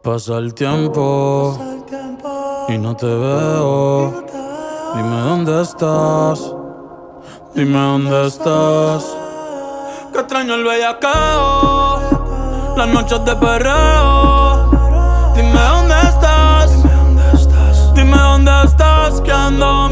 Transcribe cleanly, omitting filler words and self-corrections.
Pasa el tiempo y no te veo. Dime dónde estás. Dime dónde estás. Que extraño el bellaqueo, las noches de perreo. Dime dónde estás. Dime dónde estás. Que ando